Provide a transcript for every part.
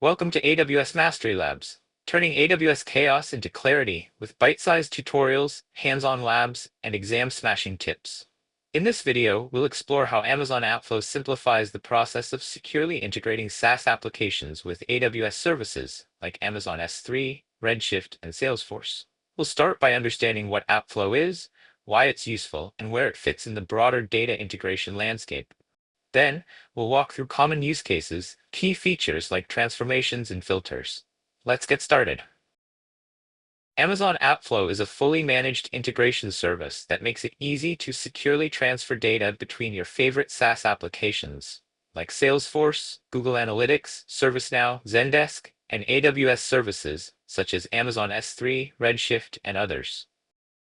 Welcome to AWS Mastery Labs, turning AWS chaos into clarity with bite-sized tutorials, hands-on labs, and exam-smashing tips. In this video, we'll explore how Amazon AppFlow simplifies the process of securely integrating SaaS applications with AWS services like Amazon S3, Redshift, and Salesforce. We'll start by understanding what AppFlow is, why it's useful, and where it fits in the broader data integration landscape. Then, we'll walk through common use cases, key features like transformations and filters. Let's get started. Amazon AppFlow is a fully managed integration service that makes it easy to securely transfer data between your favorite SaaS applications, like Salesforce, Google Analytics, ServiceNow, Zendesk, and AWS services such as Amazon S3, Redshift, and others.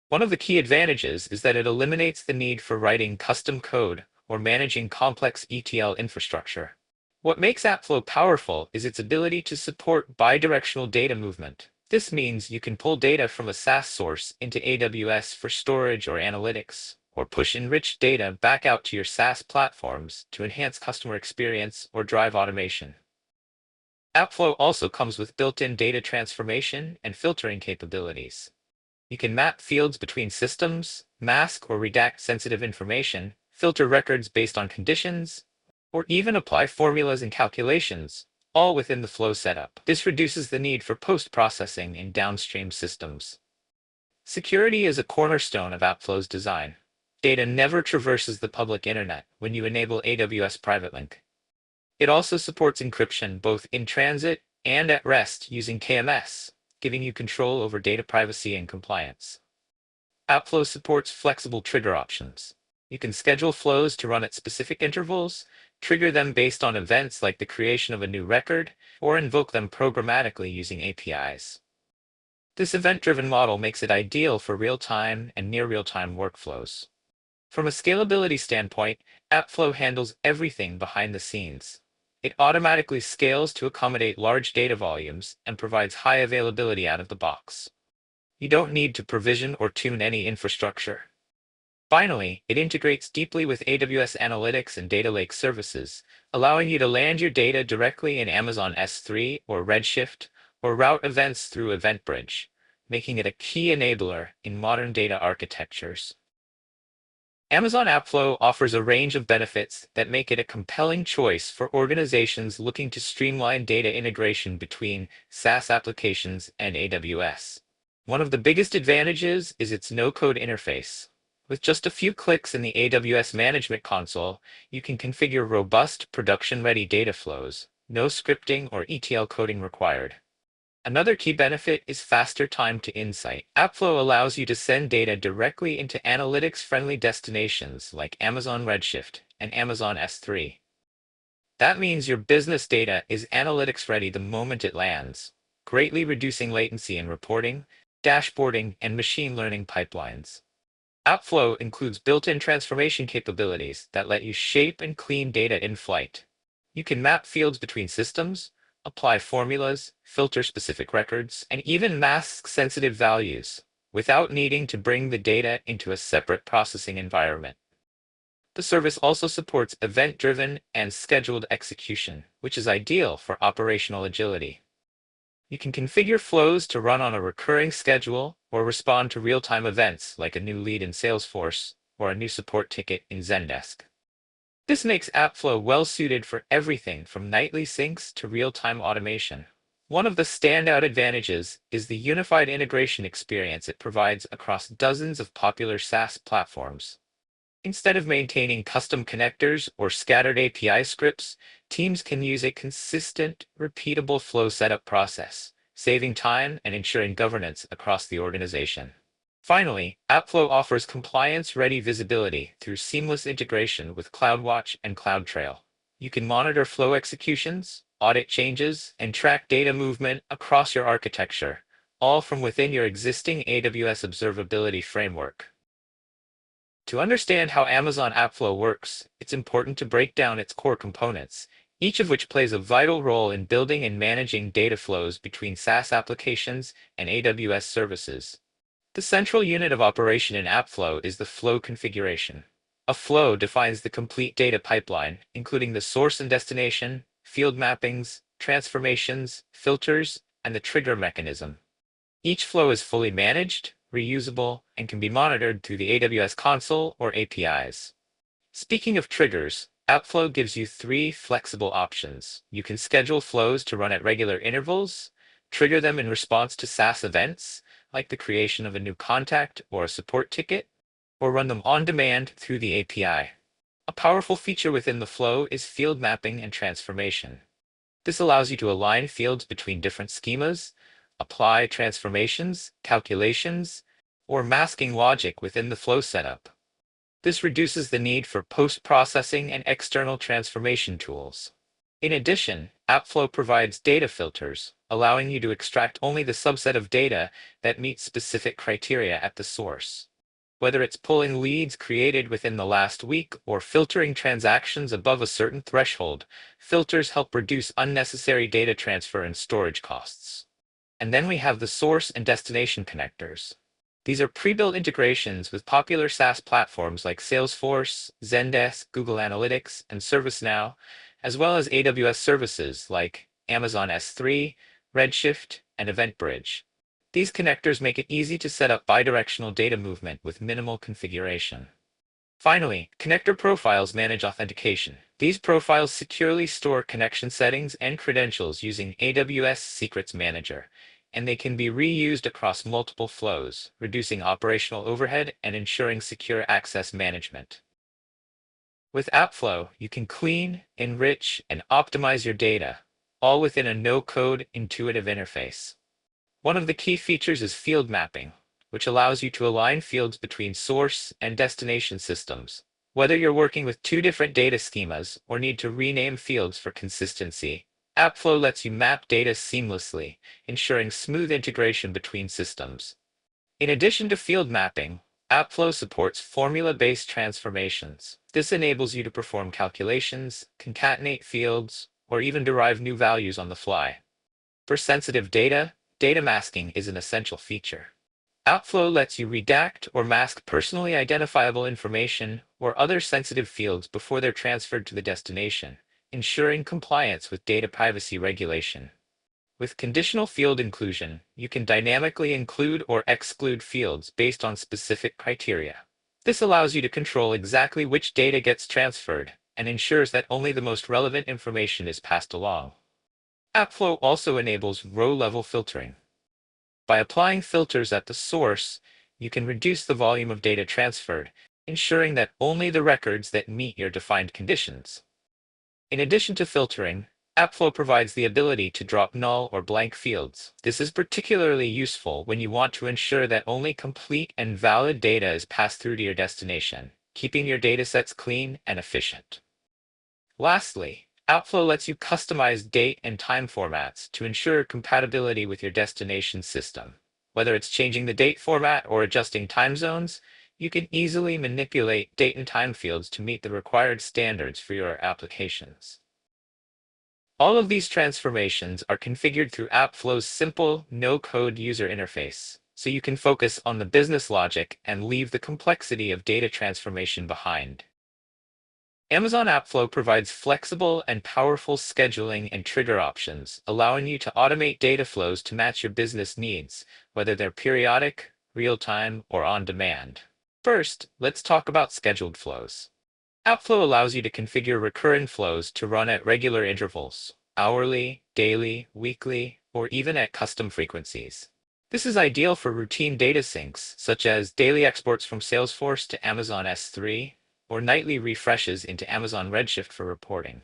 One of the key advantages is that it eliminates the need for writing custom code or managing complex ETL infrastructure. What makes AppFlow powerful is its ability to support bidirectional data movement. This means you can pull data from a SaaS source into AWS for storage or analytics, or push enriched data back out to your SaaS platforms to enhance customer experience or drive automation. AppFlow also comes with built-in data transformation and filtering capabilities. You can map fields between systems, mask or redact sensitive information, filter records based on conditions, or even apply formulas and calculations, all within the flow setup. This reduces the need for post-processing in downstream systems. Security is a cornerstone of AppFlow's design. Data never traverses the public internet when you enable AWS Private Link. It also supports encryption both in transit and at rest using KMS, giving you control over data privacy and compliance. AppFlow supports flexible trigger options. You can schedule flows to run at specific intervals, trigger them based on events like the creation of a new record, or invoke them programmatically using APIs. This event-driven model makes it ideal for real-time and near real-time workflows. From a scalability standpoint, AppFlow handles everything behind the scenes. It automatically scales to accommodate large data volumes and provides high availability out of the box. You don't need to provision or tune any infrastructure. Finally, it integrates deeply with AWS Analytics and Data Lake services, allowing you to land your data directly in Amazon S3 or Redshift, or route events through EventBridge, making it a key enabler in modern data architectures. Amazon AppFlow offers a range of benefits that make it a compelling choice for organizations looking to streamline data integration between SaaS applications and AWS. One of the biggest advantages is its no-code interface. With just a few clicks in the AWS Management Console, you can configure robust production-ready data flows, no scripting or ETL coding required. Another key benefit is faster time to insight. AppFlow allows you to send data directly into analytics-friendly destinations like Amazon Redshift and Amazon S3. That means your business data is analytics-ready the moment it lands, greatly reducing latency in reporting, dashboarding, and machine learning pipelines. AppFlow includes built-in transformation capabilities that let you shape and clean data in flight. You can map fields between systems, apply formulas, filter specific records, and even mask sensitive values without needing to bring the data into a separate processing environment. The service also supports event-driven and scheduled execution, which is ideal for operational agility. You can configure flows to run on a recurring schedule or respond to real-time events like a new lead in Salesforce or a new support ticket in Zendesk. This makes AppFlow well-suited for everything from nightly syncs to real-time automation. One of the standout advantages is the unified integration experience it provides across dozens of popular SaaS platforms. Instead of maintaining custom connectors or scattered API scripts, teams can use a consistent, repeatable flow setup process, saving time and ensuring governance across the organization. Finally, AppFlow offers compliance-ready visibility through seamless integration with CloudWatch and CloudTrail. You can monitor flow executions, audit changes, and track data movement across your architecture, all from within your existing AWS observability framework. To understand how Amazon AppFlow works, it's important to break down its core components, each of which plays a vital role in building and managing data flows between SaaS applications and AWS services. The central unit of operation in AppFlow is the flow configuration. A flow defines the complete data pipeline, including the source and destination, field mappings, transformations, filters, and the trigger mechanism. Each flow is fully managed, reusable, and can be monitored through the AWS console or APIs. Speaking of triggers, AppFlow gives you three flexible options. You can schedule flows to run at regular intervals, trigger them in response to SaaS events, like the creation of a new contact or a support ticket, or run them on demand through the API. A powerful feature within the flow is field mapping and transformation. This allows you to align fields between different schemas, apply transformations, calculations, or masking logic within the flow setup. This reduces the need for post-processing and external transformation tools. In addition, AppFlow provides data filters, allowing you to extract only the subset of data that meets specific criteria at the source. Whether it's pulling leads created within the last week or filtering transactions above a certain threshold, filters help reduce unnecessary data transfer and storage costs. And then we have the source and destination connectors. These are pre-built integrations with popular SaaS platforms like Salesforce, Zendesk, Google Analytics, and ServiceNow, as well as AWS services like Amazon S3, Redshift, and EventBridge. These connectors make it easy to set up bidirectional data movement with minimal configuration. Finally, connector profiles manage authentication. These profiles securely store connection settings and credentials using AWS Secrets Manager, and they can be reused across multiple flows, reducing operational overhead and ensuring secure access management. With AppFlow, you can clean, enrich, and optimize your data, all within a no-code, intuitive interface. One of the key features is field mapping, which allows you to align fields between source and destination systems. Whether you're working with two different data schemas or need to rename fields for consistency, AppFlow lets you map data seamlessly, ensuring smooth integration between systems. In addition to field mapping, AppFlow supports formula-based transformations. This enables you to perform calculations, concatenate fields, or even derive new values on the fly. For sensitive data, data masking is an essential feature. AppFlow lets you redact or mask personally identifiable information or other sensitive fields before they're transferred to the destination, ensuring compliance with data privacy regulation. With conditional field inclusion, you can dynamically include or exclude fields based on specific criteria. This allows you to control exactly which data gets transferred and ensures that only the most relevant information is passed along. AppFlow also enables row-level filtering. By applying filters at the source, you can reduce the volume of data transferred, ensuring that only the records that meet your defined conditions. In addition to filtering, AppFlow provides the ability to drop null or blank fields. This is particularly useful when you want to ensure that only complete and valid data is passed through to your destination, keeping your datasets clean and efficient. Lastly, AppFlow lets you customize date and time formats to ensure compatibility with your destination system. Whether it's changing the date format or adjusting time zones, you can easily manipulate date and time fields to meet the required standards for your applications. All of these transformations are configured through AppFlow's simple, no-code user interface, so you can focus on the business logic and leave the complexity of data transformation behind. Amazon AppFlow provides flexible and powerful scheduling and trigger options, allowing you to automate data flows to match your business needs, whether they're periodic, real-time, or on-demand. First, let's talk about scheduled flows. AppFlow allows you to configure recurring flows to run at regular intervals, hourly, daily, weekly, or even at custom frequencies. This is ideal for routine data syncs, such as daily exports from Salesforce to Amazon S3, or nightly refreshes into Amazon Redshift for reporting.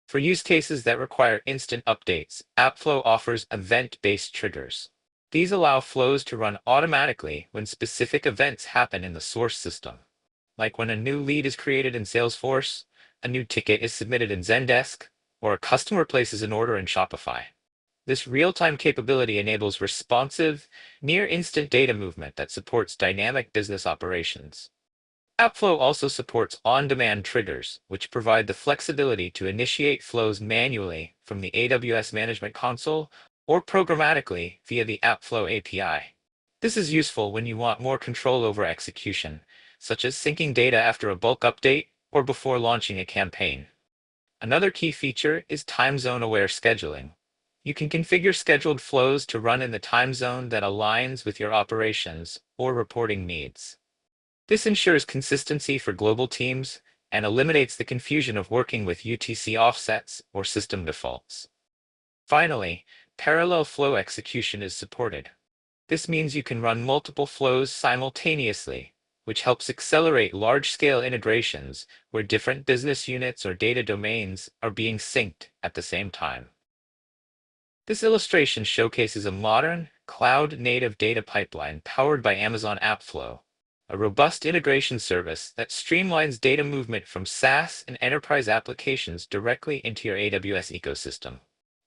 For use cases that require instant updates, AppFlow offers event-based triggers. These allow flows to run automatically when specific events happen in the source system, like when a new lead is created in Salesforce, a new ticket is submitted in Zendesk, or a customer places an order in Shopify. This real-time capability enables responsive, near-instant data movement that supports dynamic business operations. AppFlow also supports on-demand triggers, which provide the flexibility to initiate flows manually from the AWS Management Console or programmatically via the AppFlow API. This is useful when you want more control over execution, such as syncing data after a bulk update or before launching a campaign. Another key feature is time zone-aware scheduling. You can configure scheduled flows to run in the time zone that aligns with your operations or reporting needs. This ensures consistency for global teams and eliminates the confusion of working with UTC offsets or system defaults. Finally, parallel flow execution is supported. This means you can run multiple flows simultaneously, which helps accelerate large-scale integrations where different business units or data domains are being synced at the same time. This illustration showcases a modern, cloud-native data pipeline powered by Amazon AppFlow, a robust integration service that streamlines data movement from SaaS and enterprise applications directly into your AWS ecosystem.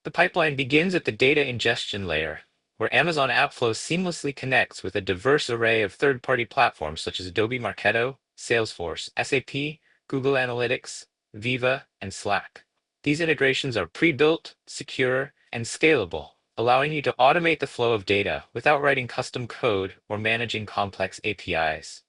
The pipeline begins at the data ingestion layer, where Amazon AppFlow seamlessly connects with a diverse array of third-party platforms such as Adobe Marketo, Salesforce, SAP, Google Analytics, Viva, and Slack. These integrations are pre-built, secure, and scalable, allowing you to automate the flow of data without writing custom code or managing complex APIs.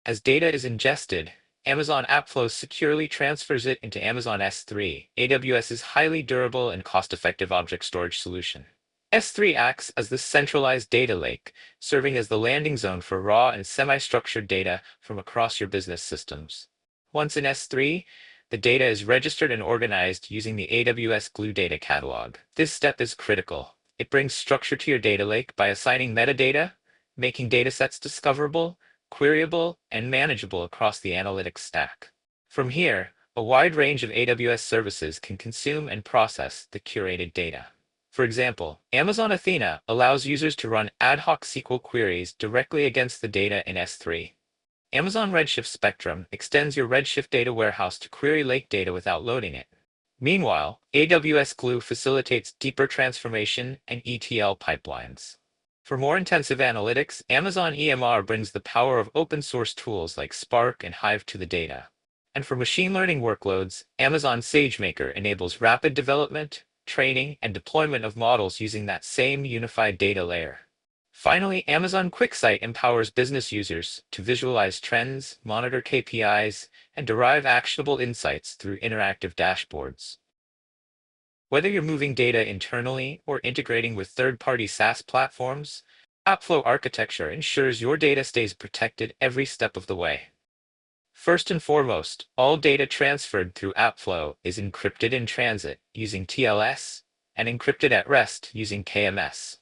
As data is ingested, Amazon AppFlow securely transfers it into Amazon S3, AWS's highly durable and cost-effective object storage solution. S3 acts as the centralized data lake, serving as the landing zone for raw and semi-structured data from across your business systems. Once in S3, the data is registered and organized using the AWS Glue Data Catalog. This step is critical. It brings structure to your data lake by assigning metadata, making datasets discoverable, queryable, and manageable across the analytics stack. From here, a wide range of AWS services can consume and process the curated data. For example, Amazon Athena allows users to run ad hoc SQL queries directly against the data in S3. Amazon Redshift Spectrum extends your Redshift data warehouse to query lake data without loading it. Meanwhile, AWS Glue facilitates deeper transformation and ETL pipelines. For more intensive analytics, Amazon EMR brings the power of open-source tools like Spark and Hive to the data. And for machine learning workloads, Amazon SageMaker enables rapid development, training, and deployment of models using that same unified data layer. Finally, Amazon QuickSight empowers business users to visualize trends, monitor KPIs, and derive actionable insights through interactive dashboards. Whether you're moving data internally or integrating with third-party SaaS platforms, AppFlow architecture ensures your data stays protected every step of the way. First and foremost, all data transferred through AppFlow is encrypted in transit using TLS and encrypted at rest using KMS.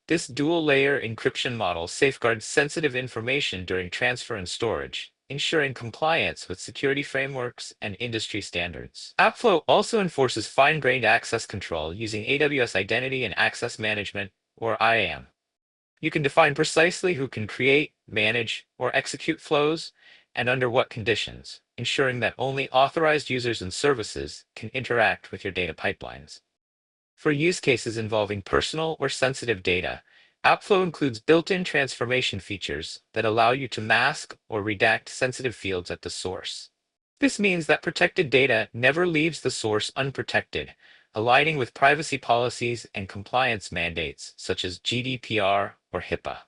This dual-layer encryption model safeguards sensitive information during transfer and storage, ensuring compliance with security frameworks and industry standards. AppFlow also enforces fine-grained access control using AWS Identity and Access Management, or IAM. You can define precisely who can create, manage, or execute flows, and under what conditions, ensuring that only authorized users and services can interact with your data pipelines. For use cases involving personal or sensitive data, AppFlow includes built-in transformation features that allow you to mask or redact sensitive fields at the source. This means that protected data never leaves the source unprotected, aligning with privacy policies and compliance mandates such as GDPR or HIPAA.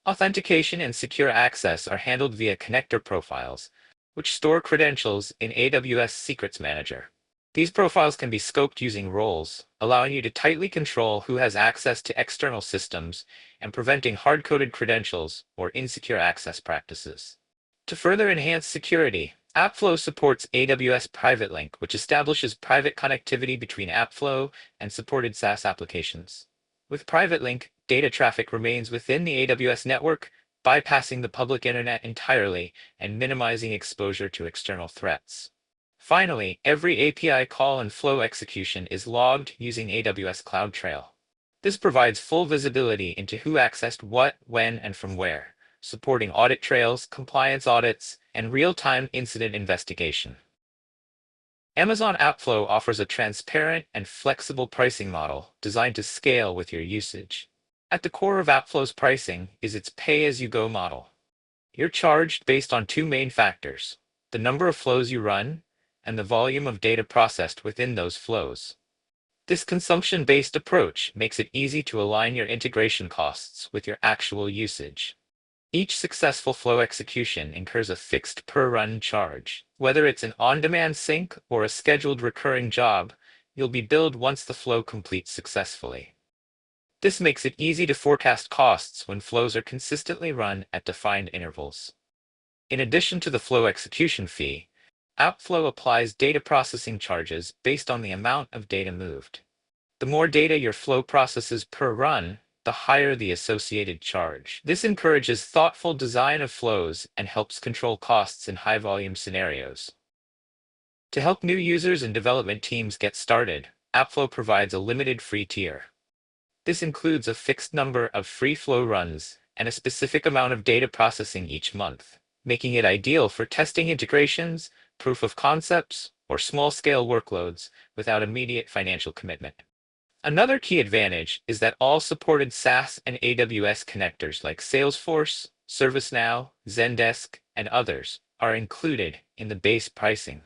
Authentication and secure access are handled via connector profiles, which store credentials in AWS Secrets Manager. These profiles can be scoped using roles, allowing you to tightly control who has access to external systems and preventing hard-coded credentials or insecure access practices. To further enhance security, AppFlow supports AWS Private Link, which establishes private connectivity between AppFlow and supported SaaS applications. With Private Link, data traffic remains within the AWS network, bypassing the public internet entirely and minimizing exposure to external threats. Finally, every API call and flow execution is logged using AWS CloudTrail. This provides full visibility into who accessed what, when, and from where, supporting audit trails, compliance audits, and real-time incident investigation. Amazon AppFlow offers a transparent and flexible pricing model designed to scale with your usage. At the core of AppFlow's pricing is its pay-as-you-go model. You're charged based on two main factors: the number of flows you run and the volume of data processed within those flows. This consumption-based approach makes it easy to align your integration costs with your actual usage. Each successful flow execution incurs a fixed per-run charge. Whether it's an on-demand sync or a scheduled recurring job, you'll be billed once the flow completes successfully. This makes it easy to forecast costs when flows are consistently run at defined intervals. In addition to the flow execution fee, AppFlow applies data processing charges based on the amount of data moved. The more data your flow processes per run, the higher the associated charge. This encourages thoughtful design of flows and helps control costs in high-volume scenarios. To help new users and development teams get started, AppFlow provides a limited free tier. This includes a fixed number of free flow runs and a specific amount of data processing each month, making it ideal for testing integrations, proof of concepts, or small-scale workloads without immediate financial commitment. Another key advantage is that all supported SaaS and AWS connectors like Salesforce, ServiceNow, Zendesk, and others are included in the base pricing.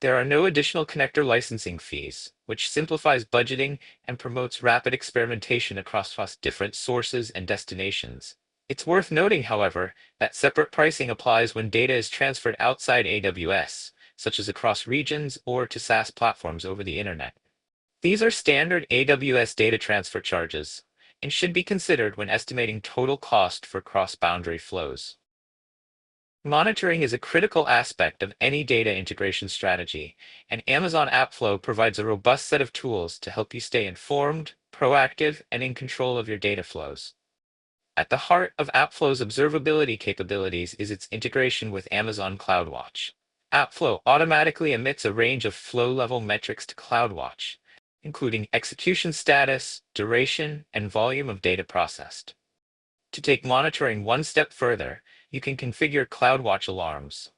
There are no additional connector licensing fees, which simplifies budgeting and promotes rapid experimentation across different sources and destinations. It's worth noting, however, that separate pricing applies when data is transferred outside AWS, such as across regions or to SaaS platforms over the internet. These are standard AWS data transfer charges and should be considered when estimating total cost for cross-boundary flows. Monitoring is a critical aspect of any data integration strategy, and Amazon AppFlow provides a robust set of tools to help you stay informed, proactive, and in control of your data flows. At the heart of AppFlow's observability capabilities is its integration with Amazon CloudWatch. AppFlow automatically emits a range of flow-level metrics to CloudWatch, including execution status, duration, and volume of data processed. To take monitoring one step further, you can configure CloudWatch alarms.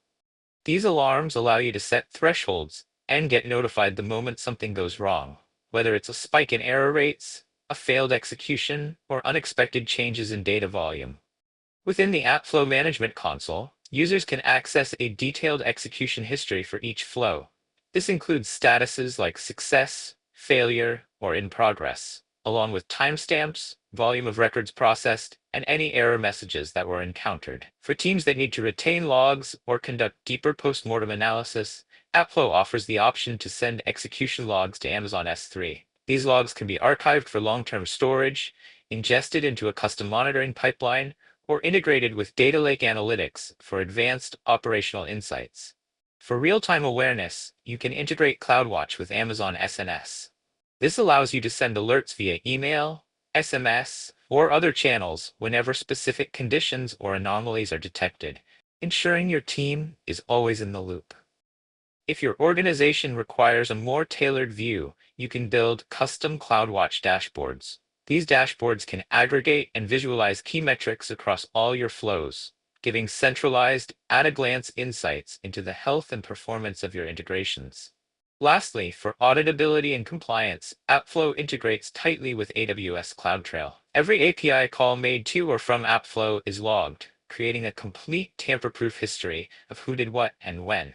These alarms allow you to set thresholds and get notified the moment something goes wrong, whether it's a spike in error rates, a failed execution, or unexpected changes in data volume. Within the AppFlow Management Console, users can access a detailed execution history for each flow. This includes statuses like success, failure, or in progress, along with timestamps, volume of records processed, and any error messages that were encountered. For teams that need to retain logs or conduct deeper post-mortem analysis, AppFlow offers the option to send execution logs to Amazon S3. These logs can be archived for long-term storage, ingested into a custom monitoring pipeline, or integrated with Data Lake Analytics for advanced operational insights. For real-time awareness, you can integrate CloudWatch with Amazon SNS. This allows you to send alerts via email, SMS, or other channels whenever specific conditions or anomalies are detected, ensuring your team is always in the loop. If your organization requires a more tailored view, you can build custom CloudWatch dashboards. These dashboards can aggregate and visualize key metrics across all your flows, giving centralized, at-a-glance insights into the health and performance of your integrations. Lastly, for auditability and compliance, AppFlow integrates tightly with AWS CloudTrail. Every API call made to or from AppFlow is logged, creating a complete tamper-proof history of who did what and when.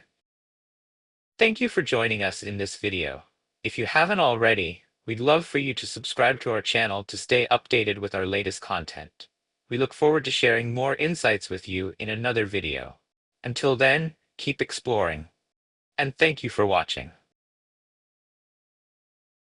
Thank you for joining us in this video. If you haven't already, we'd love for you to subscribe to our channel to stay updated with our latest content. We look forward to sharing more insights with you in another video. Until then, keep exploring. And thank you for watching.